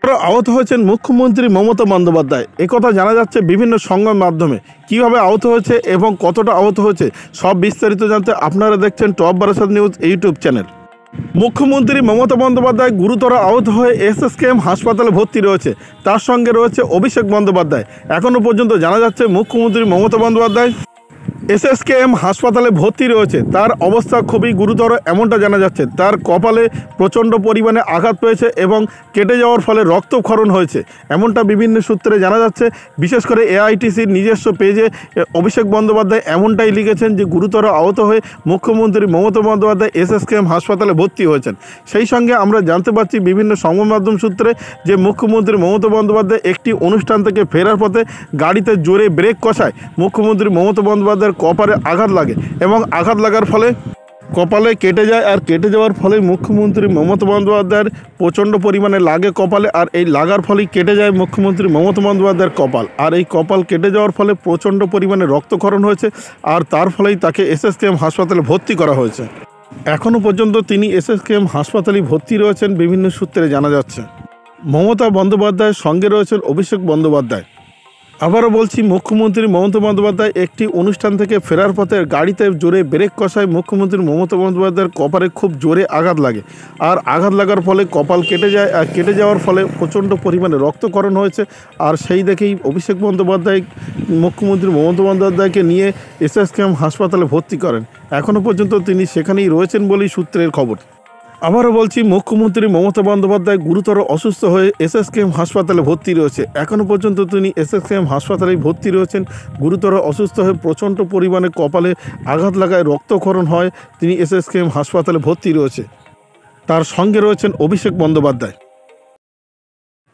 আহত হয়েছেন মুখ্যমন্ত্রী মমতা বন্দ্যোপাধ্যায়। একথা জানা যাচ্ছে বিভিন্ন সংবাদ মাধ্যমে। কিভাবে আহত হয়েছে এবং কতটা আহত হয়েছে সব বিস্তারিত জানতে আপনারা দেখছেন top Barasat news YouTube channel. মুখ্যমন্ত্রী মমতা বন্দ্যোপাধ্যায় গুরুতর আহত হয়ে এসএসকেএম হাসপাতালে ভর্তি রয়েছে। তার সঙ্গে রয়েছে অভিষেক বন্দ্যোপাধ্যায়। এখনও পর্যন্ত জানা যাচ্ছে মুখ্যমন্ত্রী মমতা বন্দ্যোপাধ্যায় এসএসকেএম হাসপাতালে ভর্তি রয়েছে। তার অবস্থা খুবই গুরুতর এমনটা জানা যাচ্ছে। তার কপালে প্রচণ্ড পরিমাণে আঘাত পেয়েছে এবং কেটে যাওয়ার ফলে রক্তক্ষরণ হয়েছে এমনটা বিভিন্ন সূত্রে জানা যাচ্ছে। বিশেষ করে এআইটিসির নিজস্ব পেজে অভিষেক বন্দ্যোপাধ্যায় এমনটাই লিখেছেন যে গুরুতর আহত হয়ে মুখ্যমন্ত্রী মমতা বন্দ্যোপাধ্যায় এসএসকেএম হাসপাতালে ভর্তি হয়েছেন। সেই সঙ্গে আমরা জানতে পারছি বিভিন্ন সংবাদ মাধ্যম সূত্রে যে মুখ্যমন্ত্রী মমতা বন্দ্যোপাধ্যায় একটি অনুষ্ঠান থেকে ফেরার পথে গাড়িতে জোরে ব্রেক কষায় মুখ্যমন্ত্রী মমতা বন্দ্যোপাধ্যায়ের কপালে আঘাত লাগে এবং আঘাত লাগার ফলে কপালে কেটে যায়। আর কেটে যাওয়ার ফলে মুখ্যমন্ত্রী মমতা বন্দ্যোপাধ্যায়ের প্রচণ্ড পরিমাণে লাগে কপালে। আর এই লাগার ফলেই কেটে যায় মুখ্যমন্ত্রী মমতা বন্দ্যোপাধ্যায়ের কপাল। আর এই কপাল কেটে যাওয়ার ফলে প্রচণ্ড পরিমাণে রক্তক্ষরণ হয়েছে। আর তার ফলেই তাকে এসএসকেএম হাসপাতালে ভর্তি করা হয়েছে। এখনও পর্যন্ত তিনি এসএসকেএম হাসপাতালে ভর্তি রয়েছেন বিভিন্ন সূত্রে জানা যাচ্ছে। মমতা বন্দ্যোপাধ্যায়ের সঙ্গে রয়েছেন অভিষেক বন্দ্যোপাধ্যায়। আবারও বলছি, মুখ্যমন্ত্রী মমতা বন্দ্যোপাধ্যায় একটি অনুষ্ঠান থেকে ফেরার পথে গাড়িতে জোরে ব্রেক কষায় মুখ্যমন্ত্রী মমতা বন্দ্যোপাধ্যায়ের কপালে খুব জোরে আঘাত লাগে। আর আঘাত লাগার ফলে কপাল কেটে যায়। আর কেটে যাওয়ার ফলে প্রচণ্ড পরিমাণে রক্তক্ষরণ হয়েছে। আর সেই দেখেই অভিষেক বন্দ্যোপাধ্যায় মুখ্যমন্ত্রী মমতা বন্দ্যোপাধ্যায়কে নিয়ে এসএসকেএম হাসপাতালে ভর্তি করেন। এখনও পর্যন্ত তিনি সেখানেই রয়েছেন বলেই সূত্রের খবর। আবারও বলছি, মুখ্যমন্ত্রী মমতা বন্দ্যোপাধ্যায় গুরুতর অসুস্থ হয়ে এসএসকেএম হাসপাতালে ভর্তি রয়েছে। এখনও পর্যন্ত তিনি এসএসকেএম হাসপাতালেই ভর্তি রয়েছেন। গুরুতর অসুস্থ হয়ে প্রচণ্ড পরিমাণে কপালে আঘাত লাগায় রক্তক্ষরণ হয়। তিনি এসএসকেএম হাসপাতালে ভর্তি রয়েছে। তার সঙ্গে রয়েছেন অভিষেক বন্দ্যোপাধ্যায়।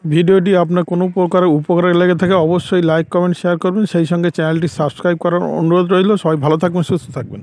ভিডিওটি আপনার কোনো প্রকারের উপকারে লেগে থাকে অবশ্যই লাইক কমেন্ট শেয়ার করবেন। সেই সঙ্গে চ্যানেলটি সাবস্ক্রাইব করার অনুরোধ রইল। সবাই ভালো থাকবেন, সুস্থ থাকবেন।